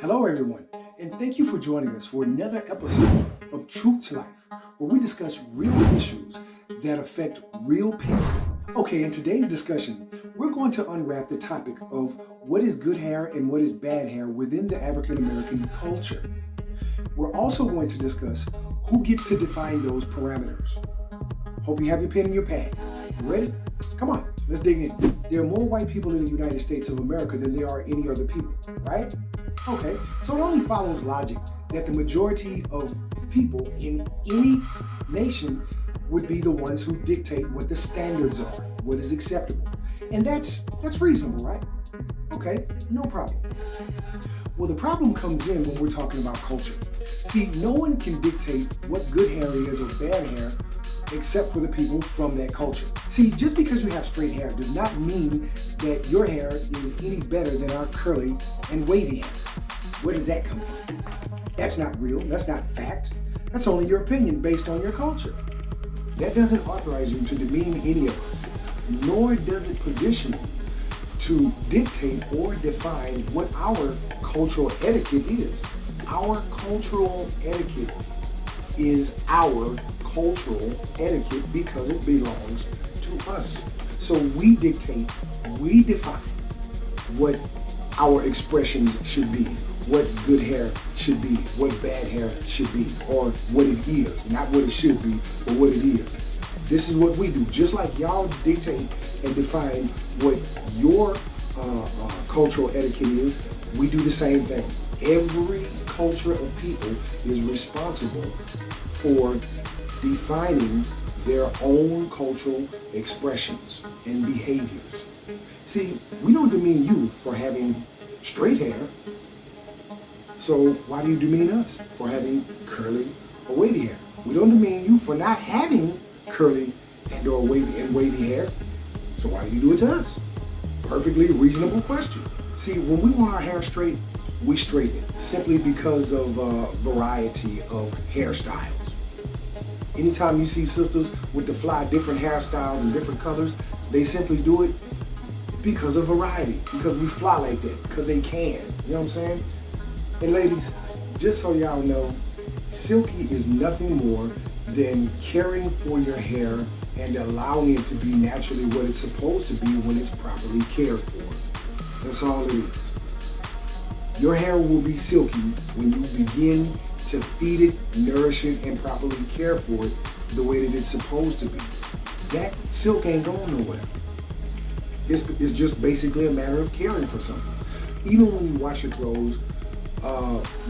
Hello, everyone, and thank you for joining us for another episode of Truth to Life, where we discuss real issues that affect real people. Okay, in today's discussion, we're going to unwrap the topic of what is good hair and what is bad hair within the African American culture. We're also going to discuss who gets to define those parameters. Hope you have your pen and your pad. You ready? Come on, let's dig in. There are more white people in the United States of America than there are any other people, right? Okay, so it only follows logic that the majority of people in any nation would be the ones who dictate what the standards are, what is acceptable. And that's reasonable, right? Okay, no problem. Well, the problem comes in when we're talking about culture. See, no one can dictate what good hair is or bad hair except for the people from that culture. See, just because you have straight hair does not mean that your hair is any better than our curly and wavy hair. Where does that come from? That's not real, that's not fact. That's only your opinion based on your culture. That doesn't authorize you to demean any of us, nor does it position you to dictate or define what our cultural etiquette is. Our cultural etiquette is our cultural etiquette because it belongs to us. So we dictate, we define what our expressions should be, what good hair should be, what bad hair should be, or what it is, not what it should be, but what it is. This is what we do. Just like y'all dictate and define what your cultural etiquette is, we do the same thing. Every culture of people is responsible for defining their own cultural expressions and behaviors. See, we don't demean you for having straight hair, so why do you demean us for having curly or wavy hair? We don't demean you for not having curly and or wavy hair, so why do you do it to us? Perfectly reasonable question. See, when we want our hair straight, we straighten it simply because of variety of hairstyles. Anytime you see sisters with the fly different hairstyles and different colors, they simply do it because of variety, because we fly like that, because they can. You know what I'm saying? And ladies, just so y'all know, silky is nothing more than caring for your hair and allowing it to be naturally what it's supposed to be when it's properly cared for. That's all it is. Your hair will be silky when you begin to feed it, nourish it, and properly care for it the way that it's supposed to be. That silk ain't going nowhere. It's just basically a matter of caring for something. Even when you wash your clothes,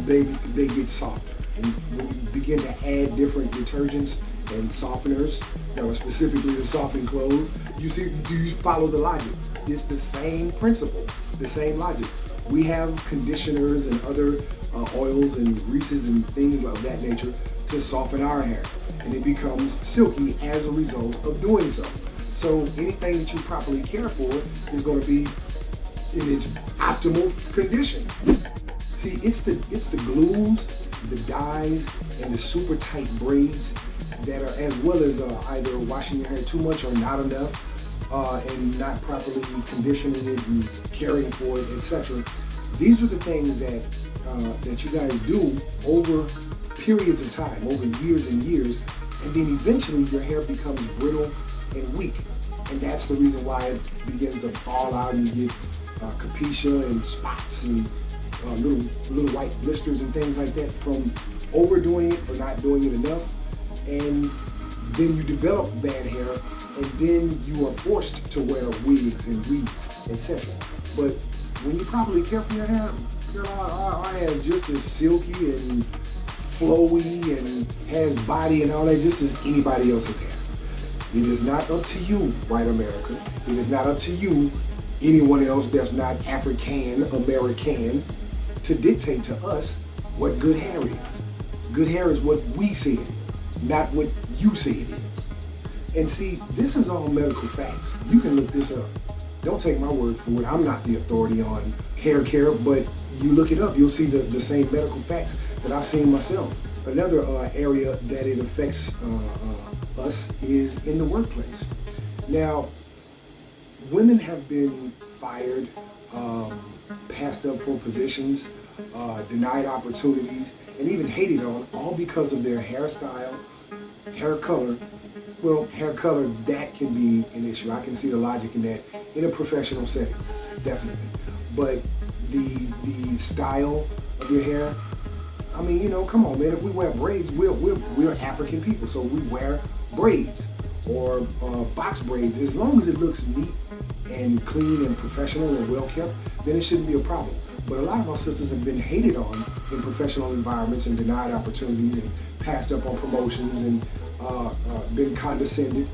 they get softer. And when you begin to add different detergents and softeners that are specifically to soften clothes, do you follow the logic? It's the same principle, the same logic. We have conditioners and other oils and greases and things of that nature to soften our hair, and it becomes silky as a result of doing so. So anything that you properly care for is going to be in its optimal condition. See, it's the glues, the dyes, and the super tight braids that are, as well as either washing your hair too much or not enough, and not properly conditioning it and caring for it, etc. These are the things that you guys do over periods of time, over years and years, and then eventually your hair becomes brittle and weak, and that's the reason why it begins to fall out and you get capetia and spots and little white blisters and things like that from overdoing it or not doing it enough. And then you develop bad hair, and then you are forced to wear wigs and weaves, etc. But when you properly care for your hair, our hair is just as silky and flowy and has body and all that just as anybody else's hair. It is not up to you, white America. It is not up to you, anyone else that's not African American, to dictate to us what good hair is. Good hair is what we say it is, not what you say it is. And see, this is all medical facts. You can look this up. Don't take my word for it. I'm not the authority on hair care, but you look it up, you'll see the same medical facts that I've seen myself. Another area that it affects us is in the workplace. Now, women have been fired, passed up for positions denied opportunities, and even hated on, all because of their hairstyle, hair color. Well, hair color, that can be an issue. I can see the logic in that in a professional setting, definitely. But the style of your hair, I mean, come on, man. If we wear braids, we're African people, so we wear braids or box braids. As long as it looks neat and clean and professional and well kept, then it shouldn't be a problem. But a lot of our sisters have been hated on in professional environments and denied opportunities and passed up on promotions and been condescended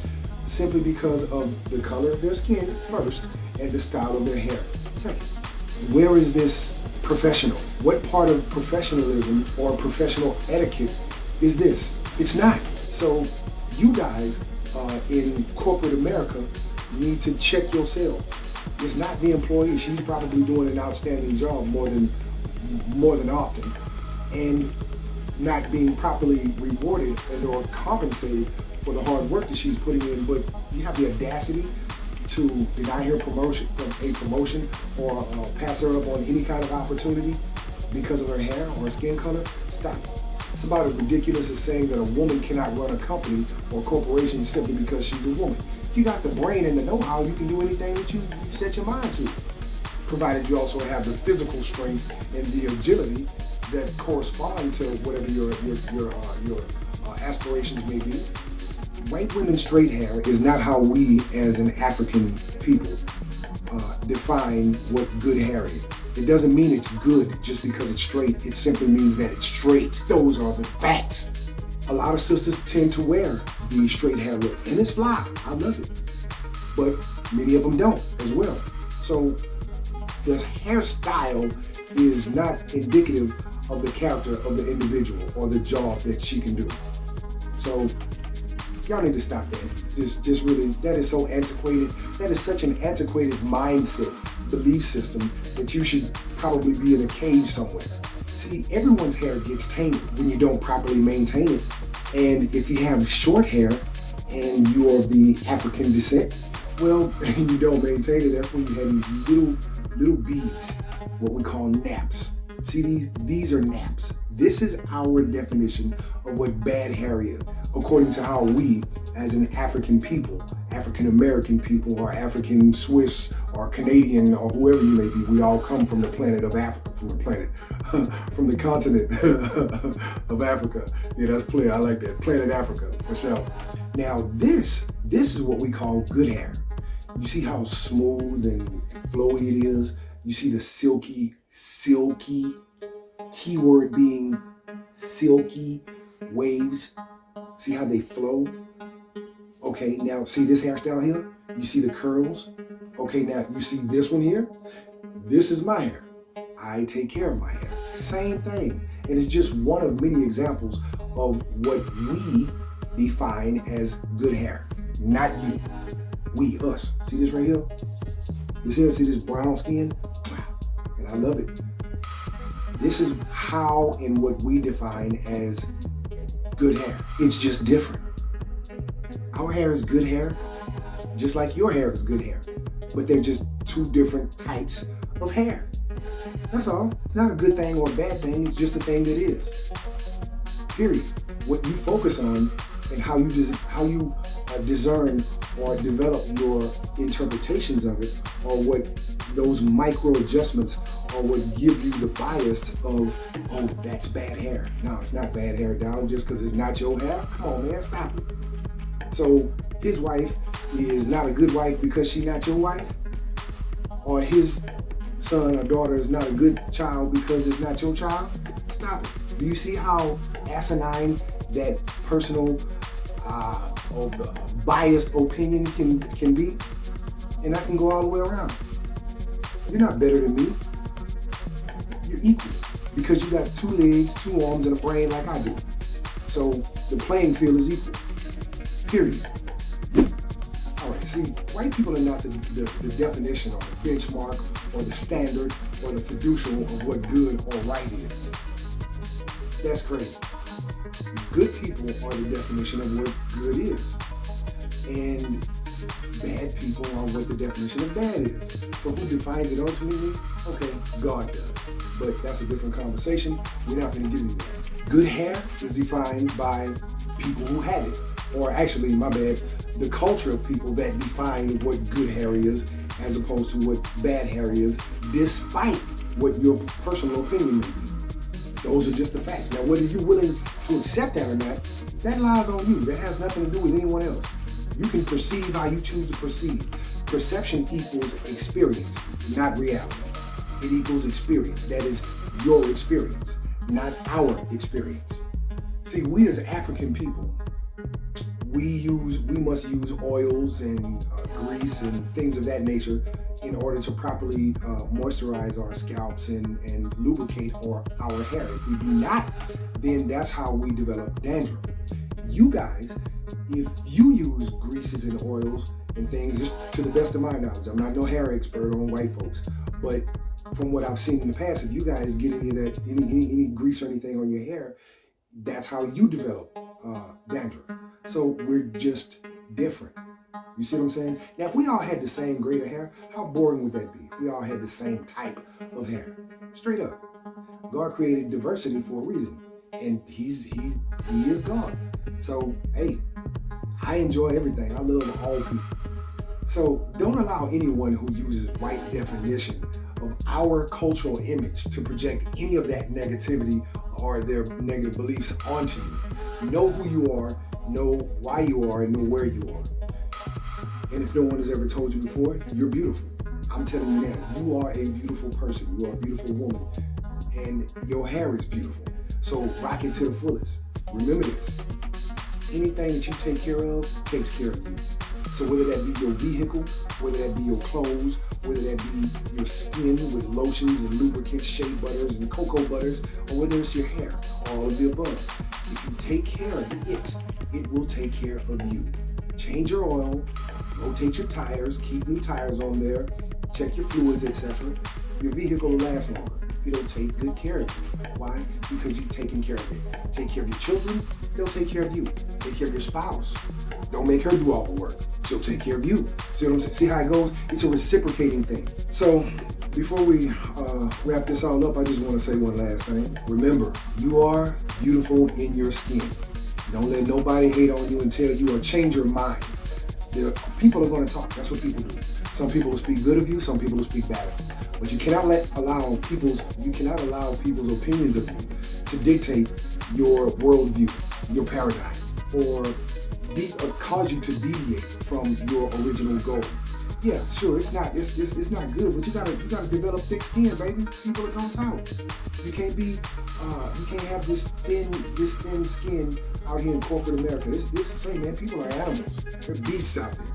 simply because of the color of their skin first and the style of their hair second. Where is this professional? What part of professionalism or professional etiquette is this? It's not. So you guys in corporate America need to check yourselves. It's not the employee. She's probably doing an outstanding job more than often and not being properly rewarded and or compensated for the hard work that she's putting in. But you have the audacity to deny her a promotion or pass her up on any kind of opportunity because of her hair or skin color. Stop it. It's about as ridiculous as saying that a woman cannot run a company or corporation simply because she's a woman. If you got the brain and the know-how, you can do anything that you set your mind to, provided you also have the physical strength and the agility that correspond to whatever your aspirations may be. White women's straight hair is not how we as an African people define what good hair is. It doesn't mean it's good just because it's straight. It simply means that it's straight. Those are the facts. A lot of sisters tend to wear the straight hair look, and it's fly. I love it. But many of them don't as well. So this hairstyle is not indicative of the character of the individual or the job that she can do. So y'all need to stop that. Just really, that is so antiquated. That is such an antiquated mindset, belief system that you should probably be in a cage somewhere. See, everyone's hair gets tangled when you don't properly maintain it. And if you have short hair and you're of the African descent, well, and you don't maintain it, that's when you have these little beads, what we call naps. See, these are naps. This is our definition of what bad hair is, according to how we, as an African people, African American people, or African Swiss, or Canadian, or whoever you may be, we all come from the planet of Africa, from the continent of Africa. Yeah, that's clear. I like that. Planet Africa, for sure. Now, this is what we call good hair. You see how smooth and flowy it is? You see the silky, keyword being silky waves. See how they flow? Okay, now see this hairstyle here? You see the curls? Okay, now you see this one here? This is my hair. I take care of my hair. Same thing. And it's just one of many examples of what we define as good hair. Not you. We, us. See this right here? This here, see this brown skin? And I love it. This is how and what we define as good hair. It's just different. Our hair is good hair, just like your hair is good hair. But they're just two different types of hair. That's all. It's not a good thing or a bad thing. It's just a thing that is. Period. What you focus on and how you discern or develop your interpretations of it, or what those micro adjustments are what give you the bias of, oh, that's bad hair. No, it's not bad hair, down just because it's not your hair. Come on, man, stop it. So his wife is not a good wife because she's not your wife? Or his son or daughter is not a good child because it's not your child? Stop it. Do you see how asinine that personal or biased opinion can be? And I can go all the way around. You're not better than me. You're equal because you got 2 legs, 2 arms, and a brain like I do. So the playing field is equal. Period. All right, see, white people are not the definition or the benchmark or the standard or the fiducial of what good or right is. That's crazy. Good people are the definition of what good is. And bad people are what the definition of bad is. So who defines it ultimately? Okay, God does. but that's a different conversation. We're not going to get into that. Good hair is defined by people who have it, or actually, my bad, the culture of people that define what good hair is as opposed to what bad hair is, despite what your personal opinion may be. Those are just the facts. Now, whether you're willing to accept that or not, that lies on you. That has nothing to do with anyone else. You can perceive how you choose to perceive. Perception equals experience, not reality. It equals experience. That is your experience, not our experience. See, we as African people, we must use oils and grease and things of that nature in order to properly moisturize our scalps and lubricate our hair. If we do not, then that's how we develop dandruff. You guys, if you use greases and oils and things, just to the best of my knowledge, I'm not no hair expert on white folks, but from what I've seen in the past, if you guys get any grease or anything on your hair, that's how you develop dandruff. So we're just different. You see what I'm saying? Now, if we all had the same grade of hair, how boring would that be? If we all had the same type of hair. Straight up. God created diversity for a reason. And he is God. So, hey, I enjoy everything. I love all people. So don't allow anyone who uses white definition of our cultural image to project any of that negativity or their negative beliefs onto you. Know who you are, know why you are, and know where you are. And if no one has ever told you before, you're beautiful. I'm telling you now, you are a beautiful person. You are a beautiful woman. And your hair is beautiful. So rock it to the fullest. Remember this. Anything that you take care of takes care of you. So whether that be your vehicle, whether that be your clothes, whether that be your skin with lotions and lubricants, shea butters and cocoa butters, or whether it's your hair, all of the above. If you take care of it will take care of you. Change your oil, rotate your tires, keep new tires on there, check your fluids, etc. Your vehicle will last longer. It'll take good care of you. Why? Because you've taken care of it. Take care of your children, they'll take care of you. Take care of your spouse. Don't make her do all the work. She'll take care of you. See what I'm saying? See how it goes? It's a reciprocating thing. So before we wrap this all up, I just want to say one last thing. Remember, you are beautiful in your skin. Don't let nobody hate on you and tell you or change your mind. People are going to talk. That's what people do. Some people will speak good of you. Some people will speak bad of you. But you cannot allow people's opinions of you to dictate your worldview, your paradigm, or cause you to deviate from your original goal. Yeah, sure, it's not good, but you gotta develop thick skin, baby. People are gonna talk. You can't have this thin skin out here in corporate America. It's the same, man. People are animals. There are beasts out there.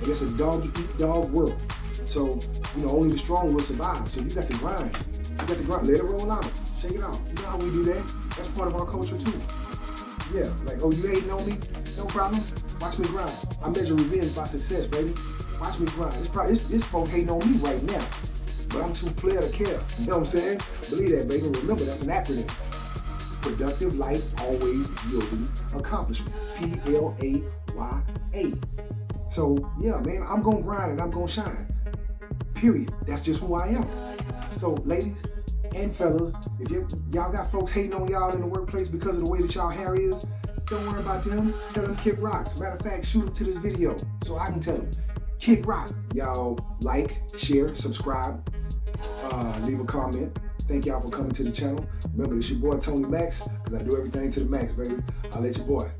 And it's a dog-eat-dog world. So, only the strong will survive. So you got to grind. Let it roll out. Shake it off. You know how we do that? That's part of our culture too. Yeah, like, oh, you hating on me? No problem. Watch me grind. I measure revenge by success, baby. Watch me grind. It's folk hating on me right now. But I'm too player to care. You know what I'm saying? Believe that, baby. Remember, that's an acronym. Productive life always yielding accomplishment. PLAYA. So, yeah, man, I'm going to grind and I'm going to shine. Period. That's just who I am. So, ladies and fellas, if y'all got folks hating on y'all in the workplace because of the way that y'all hair is, don't worry about them. Tell them kick rocks. Matter of fact, shoot them to this video so I can tell them kick rock. Y'all like, share, subscribe, leave a comment. Thank y'all for coming to the channel. Remember, it's your boy Tony Max, because I do everything to the max, baby. I'll let your boy.